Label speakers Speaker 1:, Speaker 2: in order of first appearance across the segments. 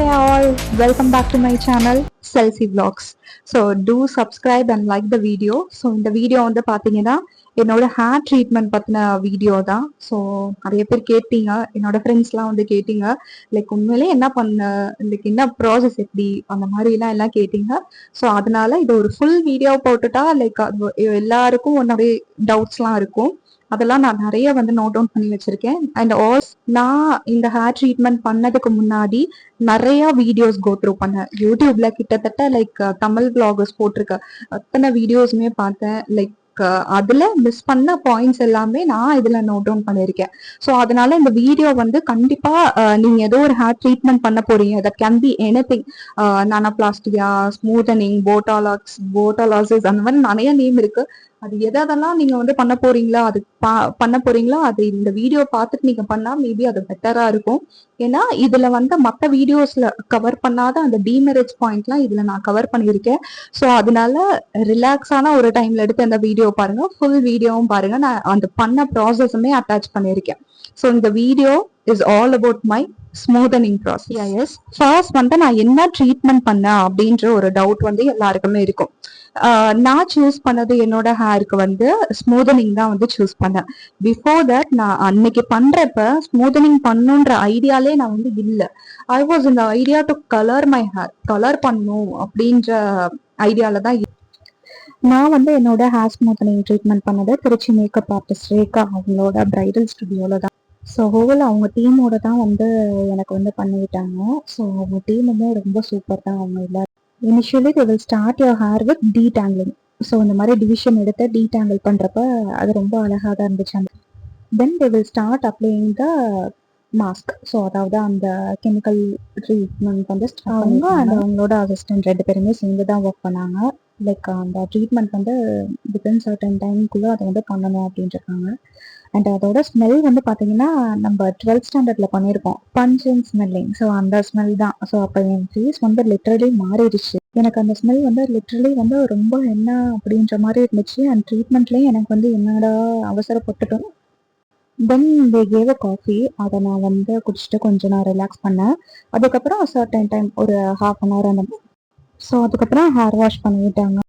Speaker 1: Hey all, welcome back to my channel Selfie Vlogs. So do subscribe and like the video. So இந்த video வந்து பாத்தீங்கன்னா என்னோட hair treatment பத்தின video தான். So நிறைய பேர் கேட்டீங்க, என்னோட ஃப்ரெண்ட்ஸ்லாம் வந்து கேட்டீங்க, லைக் உண்மையிலே என்ன பண்ண, லைக் என்ன ப்ராசஸ் எப்படி அந்த மாதிரிலாம் எல்லாம் கேட்டீங்க. ஸோ அதனால இது ஒரு ஃபுல் வீடியோ போட்டுட்டா லைக் எல்லாருக்கும் நிறைய டவுட்ஸ்லாம் இருக்கும். அதெல்லாம் நான் நிறைய வந்து நோட் டவுன் பண்ணி வச்சிருக்கேன். அண்ட் ஆல்ஸ் நான் இந்த ஹேர் ட்ரீட்மெண்ட் பண்ணதுக்கு முன்னாடி நிறைய வீடியோஸ் கோ த்ரூ பண்ணேன். யூடியூப்ல கிட்டத்தட்ட லைக் தமிழ் பிளாகர்ஸ் போட்டிருக்க அத்தனை வீடியோஸுமே பார்த்தேன். லைக் அதுல மிஸ் பண்ண பாயிண்ட்ஸ் எல்லாமே நான் இதுல நோட் டவுன் பண்ணிருக்கேன். ஸோ அதனால இந்த வீடியோ வந்து கண்டிப்பா நீங்க ஏதோ ஒரு ஹேர் ட்ரீட்மெண்ட் பண்ண போறீங்க, that can be anything, nanoplastia, smoothening, போட்டாலாக்ஸ் அந்த மாதிரி நிறைய நேம் இருக்கு. அது எதெல்லாம் நீங்க வந்து பண்ண போறீங்களோ அது இந்த வீடியோ பார்த்துட்டு நீங்க பண்ணா மேபி அது பெட்டரா இருக்கும். ஏன்னா இதுல வந்து மற்ற வீடியோஸ்ல கவர் பண்ணாத அந்த டிமெரிட்ஸ் பாயிண்ட்லாம் இதுல நான் கவர் பண்ணியிருக்கேன். ஸோ அதனால ரிலாக்ஸான ஒரு டைம்ல எடுத்து அந்த வீடியோ பாருங்க, ஃபுல் வீடியோவும் பாருங்க. நான் அந்த பண்ண ப்ராசஸுமே அட்டாச் பண்ணியிருக்கேன். ஸோ இந்த video is all about my smoothening process. Yes, first வந்து நான் என்ன ட்ரீட்மெண்ட் பண்ணேன் அப்படின்ற ஒரு டவுட் வந்து எல்லாருக்குமே இருக்கும். நான் சூஸ் பண்ணது என்னோட ஹேருக்கு வந்து ஸ்மூதனிங் தான் வந்து சூஸ் பண்ணேன். பிஃபோர் தட் நான் அன்னைக்கு பண்றப்ப ஸ்மூதனிங் பண்ணுன்ற ஐடியாலே நான் வந்து இல்லை. ஐ வாஸ் இந்த idea to colour my hair, colour பண்ணும் அப்படின்ற ஐடியால தான். நான் வந்து என்னோட ஹேர் ஸ்மூத்தனிங் ட்ரீட்மெண்ட் பண்ணது திருச்சி மேக்கப் ஆர்டிஸ்ட் ரேகா அவங்களோட பிரைடல் ஸ்டுடியோல தான். ஸோ ஹோல் அவங்க டீமோட தான் வந்து எனக்கு வந்து பண்ணிவிட்டாங்க. ஸோ அவங்க டீமுமே ரொம்ப சூப்பர் தான். அவங்க எல்லாரும் initially they will start your hair with detangling. So இந்த மாதிரி டிவிஷன் எடுத்து டீடாங்கிள் பண்ணுறப்ப அது ரொம்ப அழகாக தான் இருந்துச்சு. தென் they will start applying the mask. So அதாவது அந்த கெமிக்கல் ட்ரீட்மெண்ட் வந்து அவங்க அண்ட் அவங்களோட அசிஸ்டன்ட் 2 பேருமே சேர்ந்து தான் ஒர்க் பண்ணாங்க. லைக் அந்த ட்ரீட்மெண்ட் வந்து வித்தின் சர்டன் டைமுக்குள்ளே அதை வந்து பண்ணணும் அப்படின்ட்டுருக்காங்க. அண்ட் அதோட ஸ்மெல் வந்து பார்த்தீங்கன்னா நம்ம 12th ஸ்டாண்டர்டில் பண்ணியிருக்கோம், பஞ்ச் அண்ட் ஸ்மெல்லிங். ஸோ அந்த ஸ்மெல் தான். ஸோ அப்போ என் ஃபேஸ் வந்து லிட்ரலி மாறிடுச்சு. எனக்கு அந்த ஸ்மெல் வந்து லிட்ரலி வந்து ரொம்ப என்ன அப்படின்ற மாதிரி இருந்துச்சு. அண்ட் ட்ரீட்மெண்ட்லேயும் எனக்கு வந்து என்னடா அவசரப்பட்டுட்டோம். தென் தே கேவ் அ காஃபி. அதை நான் வந்து குடிச்சிட்டு கொஞ்சம் நான் ரிலாக்ஸ் பண்ணேன். அதுக்கப்புறம் சர்டன் டைம் ஒரு ஹாஃப் அன் ஹவர் அந்த. ஸோ அதுக்கப்புறம் ஹேர் வாஷ் பண்ணிவிட்டாங்க.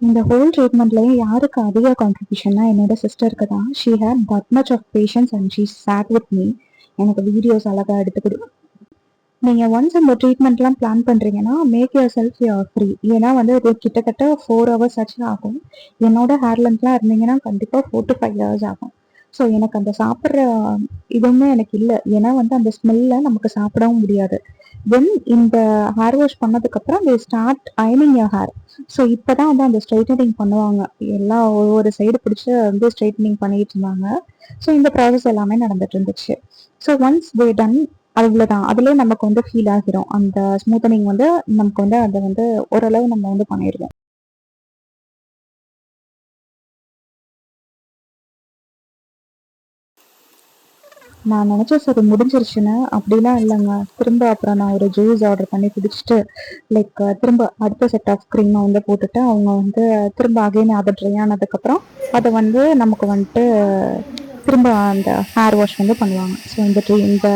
Speaker 1: இந்த ஹோல் ட்ரீட்மெண்ட்லயும் யாருக்கு அதிக கான்ட்ரிபியூஷன்னா என்னோட சிஸ்டருக்கு தான். She had that much of patience and she sat with me. எனக்கு வீடியோஸ் அழகாக எடுத்துக்கிடு. நீங்கள் ஒன்ஸ் இந்த ட்ரீட்மெண்ட்லாம் பிளான் பண்ணுறீங்கன்னா make yourself your free. ஏன்னா வந்து இது கிட்டத்தட்ட 4 hours ஆச்சு ஆகும். என்னோட ஹேர் லென்த்லாம் இருந்தீங்கன்னா கண்டிப்பாக 4 to 5 hours ஆகும். ஸோ எனக்கு அந்த சாப்பிட்ற இதுவுமே எனக்கு இல்லை. ஏன்னா வந்து அந்த ஸ்மெல்ல நமக்கு சாப்பிடவும் முடியாது. தென் இந்த ஹேர் வாஷ் பண்ணதுக்கப்புறம் தே ஸ்டார்ட் அயனிங் யர் ஹேர். ஸோ இப்போ தான் வந்து அந்த ஸ்ட்ரைட்டனிங் பண்ணுவாங்க. எல்லாம் ஒவ்வொரு சைடு பிடிச்சி வந்து ஸ்ட்ரைட்டனிங் பண்ணிட்டு இருந்தாங்க. ஸோ இந்த ப்ராசஸ் எல்லாமே நடந்துட்டு இருந்துச்சு. ஸோ ஒன்ஸ் தே டன், அவ்வளோதான். அதுலேயே நமக்கு வந்து ஃபீல் ஆகிரும். அந்த ஸ்மூத்தனிங் வந்து நமக்கு வந்து அதை வந்து ஓரளவு நம்ம வந்து பண்ணிடுவோம். நான் நினச்சேன் சரி முடிஞ்சிருச்சுன்னு. அப்படிலாம் இல்லைங்க. திரும்ப அப்புறம் நான் ஒரு ஜூஸ் ஆர்டர் பண்ணி குடிச்சிட்டு லைக் திரும்ப அடுத்த செட் ஆஃப் க்ரீமை வந்து போட்டுட்டு அவங்க வந்து திரும்ப அகைன் அதை ட்ரை ஆனதுக்கப்புறம் அதை வந்து நமக்கு வந்துட்டு திரும்ப அந்த ஹேர் வாஷ் வந்து பண்ணுவாங்க. ஸோ இந்த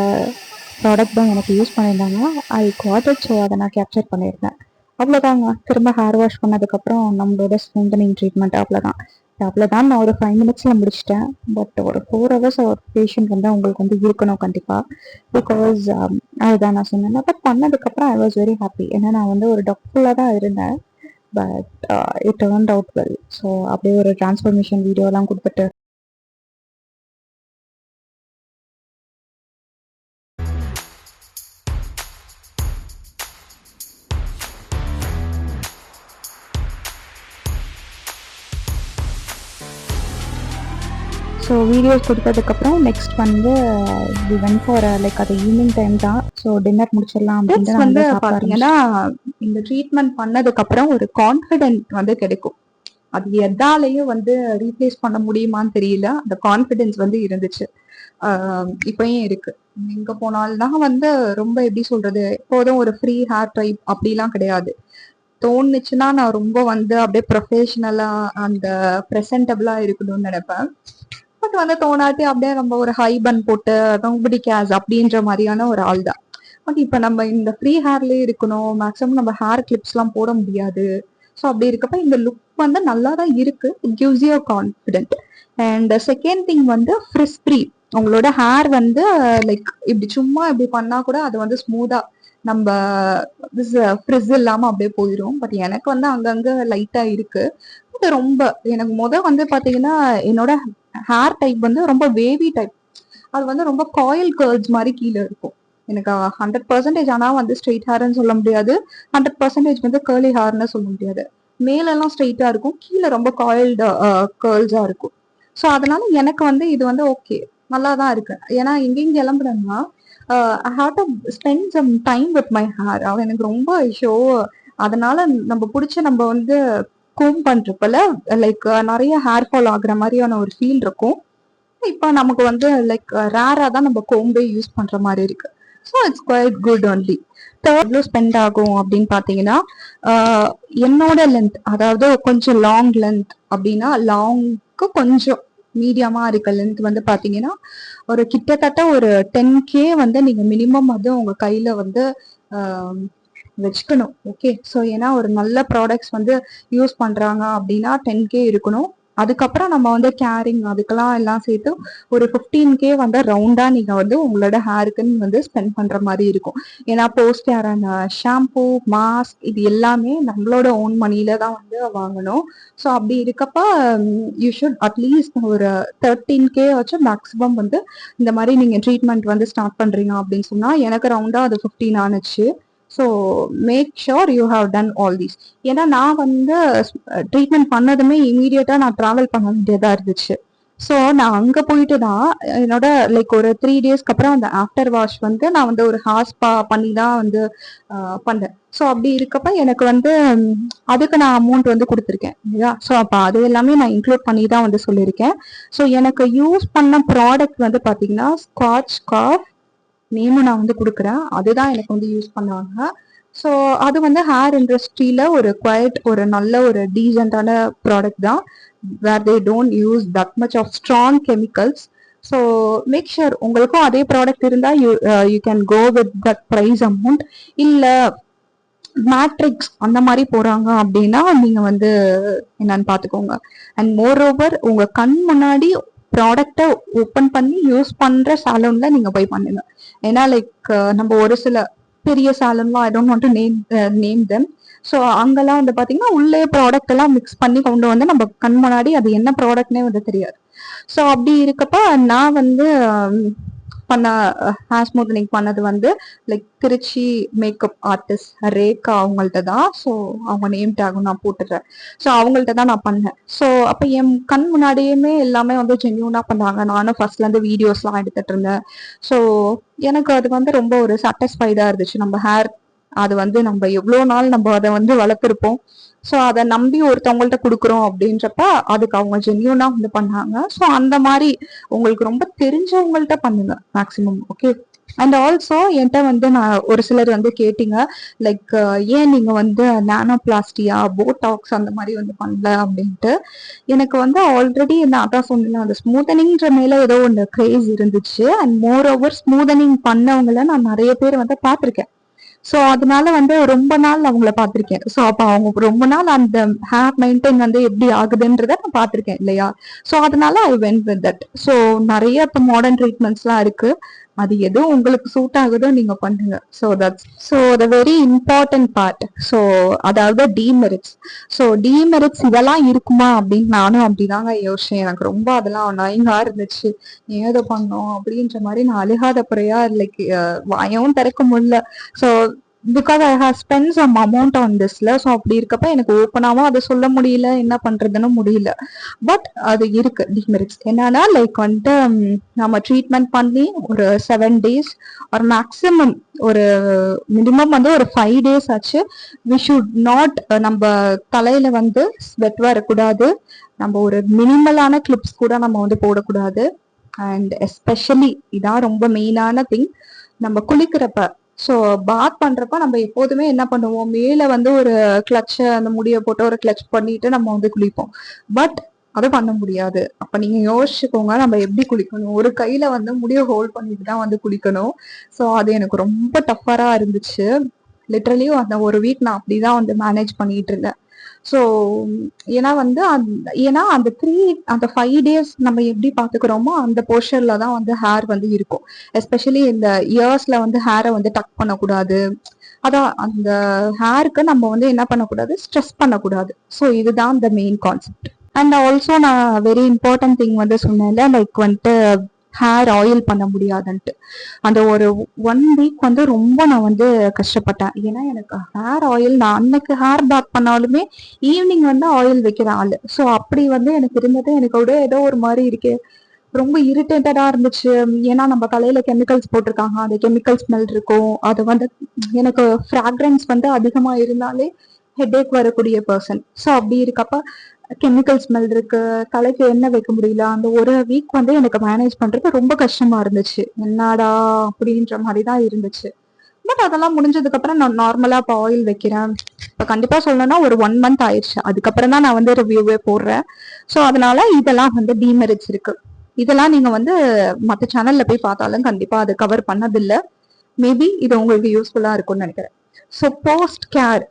Speaker 1: ப்ராடக்ட் தான் எனக்கு யூஸ் பண்ணியிருந்தாங்க. I got it. ஸோ அதை நான் கேப்சர் பண்ணியிருந்தேன். அவ்வளோதாங்க. திரும்ப ஹேர் வாஷ் பண்ணதுக்கப்புறம் நம்மளோட ஸ்மூத்தனிங் ட்ரீட்மெண்ட் அவ்வளோதான். நான் ஒரு 5 minutesல முடிச்சிட்டேன். பட் ஒரு 4 hours ஒரு பேஷண்ட் வந்து உங்களுக்கு வந்து இருக்கணும் கண்டிப்பாக. பிகாஸ் அதுதான் நான் சொன்னேன். பட் பண்ணதுக்கப்புறம் ஐ வாஸ் வெரி ஹாப்பி. ஏன்னா நான் வந்து ஒரு டவுட்ஃபுல்லாக தான் இருந்தேன். But it turned out well. So அப்படியே ஒரு டிரான்ஸ்ஃபர்மேஷன் வீடியோலாம் கொடுத்துட்டு ஸோ வீடியோஸ் கொடுத்ததுக்கப்புறம் நெக்ஸ்ட் வந்து வி வென்ட் ஃபார் லைக் அது ஈவினிங் டைம் தான். ஸோ டின்னர் முடிச்சிடலாம் அப்படின்னு வந்து பார்த்தீங்கன்னா இந்த ட்ரீட்மெண்ட் பண்ணதுக்கப்புறம் ஒரு கான்ஃபிடென்ட் வந்து கிடைக்கும். அது எதாலையும் வந்து ரீப்ளேஸ் பண்ண முடியுமான்னு தெரியல. அந்த கான்ஃபிடென்ஸ் வந்து இருந்துச்சு, இப்பயும் இருக்கு. எங்க போனால்தான் வந்து ரொம்ப எப்படி சொல்றது, எப்போதும் ஒரு ஃப்ரீ ஹேர் டைப் அப்படிலாம் கிடையாது. தோணுச்சுன்னா நான் ரொம்ப வந்து அப்படியே ப்ரொஃபஷனலா அந்த ப்ரெசன்டபிளா இருக்கணும்னு நினைப்பேன். பட் வந்து தோணாட்டி அப்படியே நம்ம ஒரு ஹை பன் போட்டு நோபடி கேர்ஸ் அப்படின்ற மாதிரியான ஒரு ஆள் தான். பட் இப்ப நம்ம இந்த ஃப்ரீ ஹேர்லயே இருக்கணும், மேக்ஸிமம் நம்ம ஹேர் கிளிப்ஸ் எல்லாம் போட முடியாது. ஸோ அப்படி இருக்கப்ப இந்த லுக் வந்து நல்லா தான் இருக்கு. It gives you confident. And second thing வந்து ஃப்ரிஸ் ஃப்ரீ. உங்களோட ஹேர் வந்து லைக் இப்படி சும்மா இப்படி பண்ணா கூட அது வந்து ஸ்மூதா நம்ம ஃப்ரிஸ் இல்லாம அப்படியே போயிடும். பட் எனக்கு வந்து அங்கங்க லைட்டா இருக்கு. இது ரொம்ப எனக்கு வந்து பாத்தீங்கன்னா என்னோட ஹேர் டைப் வந்து ரொம்ப வேவி டைப். அது வந்து ரொம்ப காயில் கேர்ள்ஸ் மாதிரி கீழே இருக்கும். எனக்கு 100% ஆனா வந்து ஸ்ட்ரெயிட் ஹேர்னு சொல்ல முடியாது, 100% வந்து கேர்லி ஹேர்னு சொல்ல முடியாது. மேலெல்லாம் ஸ்ட்ரெயிட்டா இருக்கும், கீழே ரொம்ப காயில்டு கேர்ள்ஸா இருக்கும். ஸோ அதனால எனக்கு வந்து இது வந்து ஓகே, நல்லா தான் இருக்கு. ஏன்னா எங்கெங்க கிளம்புறேன்னா I have to spend some time with my hair. அவன் எனக்கு ரொம்ப ஷோ. அதனால நம்ம பிடிச்ச நம்ம வந்து கோம் பண்றப்பல லைக் நிறைய ஹேர் ஃபால் ஆகுற மாதிரியான ஒரு ஃபீல் இருக்கும். இப்போ நமக்கு வந்து லைக் ரேரா தான் நம்ம கோம்பே யூஸ் பண்ற மாதிரி இருக்கு. So it's quite good only. எவ்வளோ ஸ்பெண்ட் ஆகும் அப்படின்னு பார்த்தீங்கன்னா என்னோட லென்த், அதாவது கொஞ்சம் லாங் லென்த் அப்படின்னா லாங்க்கு கொஞ்சம் மீடியமா இருக்க லென்த் வந்து பாத்தீங்கன்னா ஒரு கிட்டத்தட்ட ஒரு 10K வந்து நீங்க மினிமம் வந்து உங்க கையில வந்து வச்சுக்கணும். ஓகே, ஸோ ஏன்னா ஒரு நல்ல ப்ராடக்ட்ஸ் வந்து யூஸ் பண்றாங்க அப்படின்னா 10K இருக்கணும். அதுக்கப்புறம் நம்ம வந்து கேரிங் அதுக்கெல்லாம் எல்லாம் சேர்த்து ஒரு 15K வந்து ரவுண்டா நீங்க வந்து உங்களோட ஹேருக்குன்னு வந்து ஸ்பெண்ட் பண்ற மாதிரி இருக்கும். ஏன்னா போஸ்ட் கேரான ஷாம்பூ, மாஸ்க் இது எல்லாமே நம்மளோட ஓன் மணியில தான் வந்து வாங்கணும். ஸோ அப்படி இருக்கப்ப யூ ஷுட் அட்லீஸ்ட் ஒரு 13K வச்சு மேக்ஸிமம் வந்து இந்த மாதிரி நீங்க ட்ரீட்மெண்ட் வந்து ஸ்டார்ட் பண்றீங்க அப்படின்னு சொன்னா எனக்கு ரவுண்டா அது 15 ஆனிச்சு. So make sure you have done all these. ஏன்னா நான் வந்து ட்ரீட்மெண்ட் பண்ணதுமே இமீடியட்டா நான் டிராவல் பண்ண வேண்டியதா இருந்துச்சு. ஸோ நான் அங்க போயிட்டு தான் என்னோட லைக் ஒரு 3 டேஸ்க்கு அப்புறம் அந்த ஆஃப்டர் வாஷ் வந்து நான் வந்து ஒரு ஹாஸ்பா பண்ணி தான் வந்து பண்ணேன். ஸோ அப்படி இருக்கப்ப எனக்கு வந்து அதுக்கு நான் அமௌண்ட் வந்து கொடுத்துருக்கேன் இல்லையா. ஸோ அப்போ அது எல்லாமே நான் இன்க்ளூட் பண்ணி தான் வந்து சொல்லியிருக்கேன். ஸோ எனக்கு யூஸ் பண்ண ப்ராடக்ட் வந்து பார்த்தீங்கன்னா ஸ்காட்ச் காஃப் நேமும் நான் வந்து கொடுக்குறேன். அதுதான் எனக்கு வந்து யூஸ் பண்ணாங்க. ஸோ அது வந்து ஹேர் இண்டஸ்ட்ரியில ஒரு குவைட் ஒரு நல்ல ஒரு டீசென்டான ப்ராடக்ட் தான், where they don't use that much of strong chemicals. So make sure உங்களுக்கும் அதே ப்ராடக்ட் இருந்தால் you can go with that price amount. இல்லை மேட்ரிக்ஸ் அந்த மாதிரி போறாங்க அப்படின்னா நீங்க வந்து என்னன்னு பாத்துக்கோங்க. அண்ட் மோர் ஓவர் உங்க கண் முன்னாடி ப்ராடக்டை ஓப்பன் பண்ணி யூஸ் பண்ற சாலூன்ல நீங்க போய் பண்ணுங்க. ஏன்னா லைக் நம்ம ஒரு சில பெரிய சாலூன்லாம் I don't want to name them. So அங்கெல்லாம் வந்து பாத்தீங்கன்னா உள்ளே ப்ராடக்ட் எல்லாம் மிக்ஸ் பண்ணி கொண்டு வந்து நம்ம கண் முன்னாடி அது என்ன ப்ராடக்ட்னே வந்து தெரியாது. ஸோ அப்படி இருக்கப்ப நான் வந்து பண்ண ஹேர் ஸ்மூத்தனிங் பண்ணது வந்து like Trichy makeup artist Rekha அவங்கள்ட்ட தான். ஸோ அவங்க நேம் டேகும் நான் போட்டுடுறேன். ஸோ அவங்கள்ட்ட தான் நான் பண்ணேன். ஸோ அப்போ என் கண் முன்னாடியுமே எல்லாமே வந்து ஜென்யூனா பண்ணாங்க. நானும் ஃபர்ஸ்ட்ல இருந்து வீடியோஸ்லாம் எடுத்துட்டு இருந்தேன். ஸோ எனக்கு அது வந்து ரொம்ப ஒரு சாட்டிஸ்ஃபைடா இருந்துச்சு. நம்ம ஹேர் அது வந்து நம்ம எவ்வளோ நாள் நம்ம அதை வந்து வளர்த்துருப்போம். ஸோ அதை நம்பி ஒருத்தவங்கள்ட்ட கொடுக்குறோம் அப்படின்றப்ப அதுக்கு அவங்க ஜென்யூனா வந்து பண்ணாங்க. ஸோ அந்த மாதிரி உங்களுக்கு ரொம்ப தெரிஞ்சவங்கள்ட்ட பண்ணுங்க மேக்சிமம். ஓகே. அண்ட் ஆல்சோ என்கிட்ட வந்து நான் ஒரு சிலர் வந்து கேட்டீங்க லைக் ஏன் நீங்க வந்து நானோபிளாஸ்டியா போடாக்ஸ் அந்த மாதிரி வந்து பண்ணல அப்படின்ட்டு. எனக்கு வந்து ஆல்ரெடி நான் அதான் சொன்னேன், அந்த ஸ்மூத்தனிங்ன்ற மேல ஏதோ ஒன்று கிரேஸ் இருந்துச்சு. அண்ட் மோர் ஓவர் ஸ்மூத்தனிங் பண்ணவங்களை நான் நிறைய பேர் வந்து பார்த்துருக்கேன். ஸோ அதனால வந்து ரொம்ப நாள் அவங்கள பார்த்துருக்கேன். ஸோ அப்போ அவங்க ரொம்ப நாள் அந்த ஹேர் மெயின்டைன் வந்து எப்படி ஆகுதுன்றத நான் பார்த்துருக்கேன் இல்லையா. ஸோ அதனால I went with that. So நிறைய இப்போ மாடர்ன் ட்ரீட்மெண்ட்ஸ்லாம் இருக்கு. அது எதுவும் உங்களுக்கு சூட் ஆகுதோ நீங்க பண்ணுங்க. So that's so the very important part. So அதாவது டீமெரிட்ஸ். ஸோ டீமெரிட்ஸ் இதெல்லாம் இருக்குமா அப்படின்னு நானும் அப்படிதாங்க யோசிச்சேன். எனக்கு ரொம்ப அதெல்லாம் நயங்கா இருந்துச்சு. ஏதோ பண்ணோம் அப்படின்ற மாதிரி நான் அழுகாத குறையா லைக் வாயவும் திறக்க முடியல. So because I have spend some amount on திஸ்ல. ஸோ அப்படி இருக்கப்ப எனக்கு ஓப்பனாவும் அதை சொல்ல முடியல, என்ன பண்றதுன்னு முடியல. பட் அது இருக்கு டிமெரிட்ஸ். என்னன்னா லைக் வந்துட்டு நம்ம ட்ரீட்மெண்ட் பண்ணி ஒரு 7 days ஒரு மேக்சிமம் ஒரு மினிமம் வந்து ஒரு 5 days ஆச்சு. வி ஷுட் நாட் நம்ம தலையில வந்து ஸ்வெட் வரக்கூடாது. நம்ம ஒரு மினிமலான கிளிப்ஸ் கூட நம்ம வந்து போடக்கூடாது. அண்ட் எஸ்பெஷலி இதான் ரொம்ப மெயினான திங், நம்ம குளிக்கிறப்ப ஸோ பாத் பண்றப்ப நம்ம எப்போதுமே என்ன பண்ணுவோம், மேல வந்து ஒரு கிளட்ச அந்த முடிய போட்டு ஒரு கிளட்ச் பண்ணிட்டு நம்ம வந்து குளிப்போம். பட் அதை பண்ண முடியாது. அப்ப நீங்க யோசிச்சுக்கோங்க, நம்ம எப்படி குளிக்கணும். ஒரு கையில வந்து முடிய ஹோல்ட் பண்ணிட்டு தான் வந்து குளிக்கணும். ஸோ அது எனக்கு ரொம்ப டஃபரா இருந்துச்சு. லிட்டரலி அந்த ஒரு வீக் நான் அப்படிதான் வந்து மேனேஜ் பண்ணிட்டு இருந்தேன். ஸோ ஏன்னா வந்து ஏன்னா அந்த 5 days நம்ம எப்படி பாத்துக்கிறோமோ அந்த போர்ஷன்ல தான் வந்து ஹேர் வந்து இருக்கும். எஸ்பெஷலி இந்த இயர்ஸ்ல வந்து ஹேரை வந்து டக் பண்ணக்கூடாது. அதான் அந்த ஹேருக்கு நம்ம வந்து என்ன பண்ணக்கூடாது, ஸ்ட்ரெஸ் பண்ணக்கூடாது. ஸோ இதுதான் இந்த மெயின் கான்செப்ட். அண்ட் ஆல்சோ நான் வெரி இம்பார்ட்டன்ட் திங் வந்து சொன்னேன்ல, லைக் வந்துட்டு ஹேர் ஆயில் பண்ண முடியாதுன்ட்டு. அந்த ஒரு 1 வீக் வந்து ரொம்ப நான் வந்து கஷ்டப்பட்டேன். ஏன்னா எனக்கு ஹேர் ஆயில், நான் அன்னைக்கு ஹேர் பேக் பண்ணாலுமே ஈவினிங் வந்து ஆயில் வைக்கிற ஆளு. ஸோ அப்படி வந்து எனக்கு இருந்தது. எனக்கு கூட ஏதோ ஒரு மாதிரி இருக்கு, ரொம்ப இரிட்டேட்டடா இருந்துச்சு. ஏன்னா நம்ம தலையில கெமிக்கல்ஸ் போட்டிருக்காங்க, அந்த கெமிக்கல் ஸ்மெல் இருக்கும். அது வந்து எனக்கு ஃப்ராக்ரன்ஸ் வந்து அதிகமா இருந்தாலே ஹெட்ஏக் வரக்கூடிய பர்சன். ஸோ அப்படி இருக்கப்ப கெமிக்கல் ஸ்மெல் இருக்கு, தலைக்கு எண்ணெய் வைக்க முடியல. அந்த ஒரு வீக் வந்து எனக்கு மேனேஜ் பண்றது ரொம்ப கஷ்டமா இருந்துச்சு. என்னடா அப்படின்ற மாதிரி தான் இருந்துச்சு. பட் அதெல்லாம் முடிஞ்சதுக்கு அப்புறம் நான் நார்மலா இப்போ ஆயில் வைக்கிறேன். இப்போ கண்டிப்பா சொல்லணும்னா ஒரு 1 month ஆயிடுச்சு. அதுக்கப்புறம் தான் நான் வந்து ரிவ்யூவே போடுறேன். ஸோ அதனால இதெல்லாம் வந்து டீமெரிட்ஸ் இருக்கு. இதெல்லாம் நீங்க வந்து மற்ற சேனல்ல போய் பார்த்தாலும் கண்டிப்பா அது கவர் பண்ணதில்லை. மேபி இது உங்களுக்கு யூஸ்ஃபுல்லா இருக்கும்னு நினைக்கிறேன். ஸோ போஸ்ட் கேர்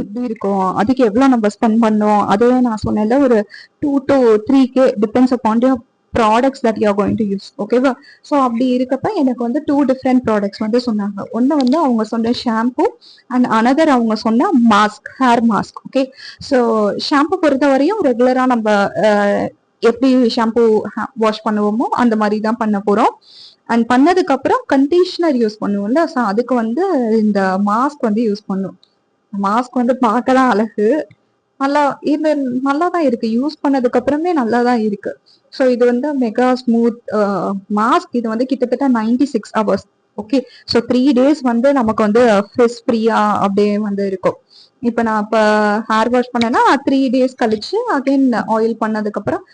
Speaker 1: எப்படி இருக்கும், அதுக்கு எவ்வளவு நம்ம ஸ்பெண்ட் பண்ணோம், அதுவே நான் சொன்னேன்ல ஒரு 2 to 3K depends upon your products that you are going to use. ஓகேவா? ஸோ அப்படி இருக்கப்ப எனக்கு வந்து 2 different ப்ராடக்ட்ஸ் வந்து சொன்னாங்க. ஒன்று வந்து அவங்க சொன்ன ஷாம்பு அண்ட் அனதர் அவங்க சொன்ன mask, hair mask. Okay, so shampoo பொறுத்த வரையும் ரெகுலரா நம்ம எப்படி ஷாம்பு வாஷ் பண்ணுவோமோ அந்த மாதிரி தான் பண்ண போறோம். அண்ட் பண்ணதுக்கு அப்புறம் கண்டிஷனர் யூஸ் பண்ணுவோம்ல, ஸோ அதுக்கு வந்து இந்த மாஸ்க் வந்து யூஸ் பண்ணும். மாஸ்க் வந்து பார்க்கலாம் அழகு, நல்லா இது நல்லா தான் இருக்கு. யூஸ் பண்ணதுக்கு அப்புறமே நல்லா தான் இருக்கு. ஸோ இது வந்து மெகா ஸ்மூத் மாஸ்க். இது வந்து கிட்டத்தட்ட 96 hours. ஓகே, ஸோ 3 days வந்து நமக்கு வந்து ஃப்ரெஷ் ஃப்ரீயா அப்படியே வந்து இருக்கும். இப்போ நான் இப்போ ஹேர் வாஷ் பண்ணேன்னா 3 days கழிச்சு அகைன் ஆயில் பண்ணதுக்கு அப்புறம்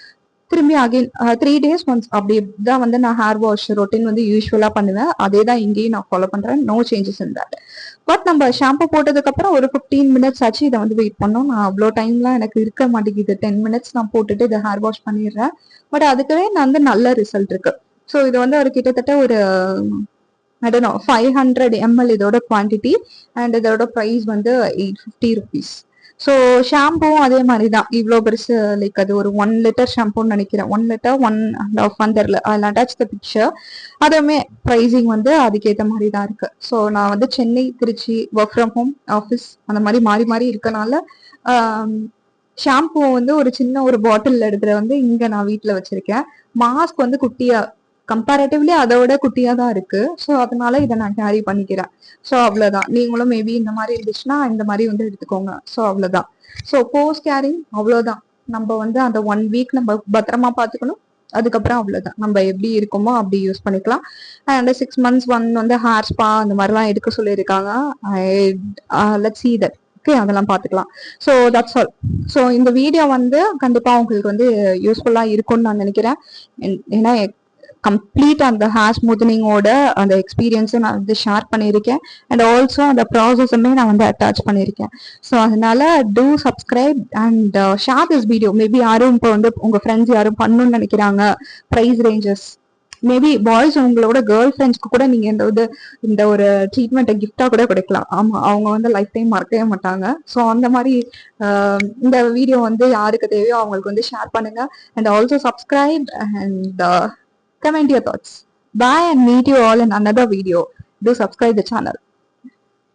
Speaker 1: திரும்பி அகைன் 3 days ஒன்ஸ் அப்படி தான் வந்து நான் ஹேர் வாஷ் ரொட்டீன் வந்து யூஸ்வலா பண்ணுவேன். அதே தான் இங்கேயும் நான் ஃபாலோ பண்றேன். No changes in that. But நம்ம ஷாம்பு போட்டதுக்கு அப்புறம் ஒரு 15 minutes ஆச்சு இதை வந்து வெயிட் பண்ணோம். நான் அவ்வளோ டைம்லாம் எனக்கு இருக்க மாட்டேங்குது. 10 minutes நான் போட்டுட்டு இதை ஹேர் வாஷ் பண்ணிடுறேன். பட் அதுக்கவே நான் வந்து நல்ல ரிசல்ட் இருக்கு. ஸோ இது வந்து ஒரு கிட்டத்தட்ட ஒரு 500 ml இதோட குவான்டிட்டி. அண்ட் இதோட ப்ரைஸ் வந்து 850 rupees. ஸோ ஷாம்புவும் அதே மாதிரி தான், இவ்வளோ பெருசு. லைக் அது ஒரு 1 liter ஷாம்புன்னு நினைக்கிறேன். 1 liter 1.5 தெரியல. அதில் அட்டாச் த பிக்சர். அதுவுமே ப்ரைஸிங் வந்து அதுக்கேற்ற மாதிரி தான் இருக்கு. ஸோ நான் வந்து Chennai, Trichy, work from home, office அந்த மாதிரி மாறி மாறி இருக்கனால ஷாம்பு வந்து ஒரு சின்ன ஒரு பாட்டில் எடுத்துட்டு வந்து இங்க நான் வீட்டில் வச்சிருக்கேன். மாஸ்க் வந்து குட்டியா, கம்பேரேட்டிவ்லி அதை விட குட்டியா தான் இருக்கு. ஸோ அதனால இதை நான் கேரி பண்ணிக்கிறேன். ஸோ அவ்வளவுதான். நீங்களும் மேபி இந்த மாதிரி இருந்துச்சுன்னா இந்த மாதிரி வந்து எடுத்துக்கோங்க. ஸோ அவ்வளவுதான். ஸோ போஸ்ட் கேரிங் அவ்வளவுதான். நம்ம வந்து அந்த 1 week நம்ம பத்திரமா பார்த்துக்கணும். அதுக்கப்புறம் அவ்வளவுதான். நம்ம எப்படி இருக்கோமோ அப்படி யூஸ் பண்ணிக்கலாம். அண்ட் 6 months வந்து ஹேர் ஸ்பா அந்த மாதிரிலாம் எடுக்க சொல்லியிருக்காங்க. Let's see that. ஓகே, அதெல்லாம் பார்த்துக்கலாம். So that's all. ஸோ இந்த வீடியோ வந்து கண்டிப்பா உங்களுக்கு வந்து யூஸ்ஃபுல்லா இருக்கும்னு நான் நினைக்கிறேன். ஏன்னா கம்ப்ளீட் அந்த ஹேர் ஸ்மூத்தனிங்கோட அந்த எக்ஸ்பீரியன்ஸும் நான் வந்து ஷேர் பண்ணியிருக்கேன். அண்ட் ஆல்சோ அந்த ப்ராசஸுமே நான் வந்து அட்டாச் பண்ணியிருக்கேன். ஸோ அதனால two subscribe and share this video. Maybe யாரும் இப்போ வந்து உங்க ஃப்ரெண்ட்ஸ் யாரும் பண்ணணும்னு நினைக்கிறாங்க, ப்ரைஸ் ரேஞ்சஸ், மேபி பாய்ஸ் உங்களோட கேர்ள் ஃப்ரெண்ட்ஸ்க்கு கூட நீங்க இந்த ஒரு ட்ரீட்மெண்ட்டை கிஃப்டா கூட கொடுக்கலாம். ஆமா, அவங்க வந்து லைஃப் டைம் மறக்கவே மாட்டாங்க. ஸோ அந்த மாதிரி இந்த வீடியோ வந்து யாருக்கு தேவையோ அவங்களுக்கு வந்து ஷேர் பண்ணுங்க. And also subscribe and comment your thoughts. Bye and meet you all in another video. Do subscribe the channel.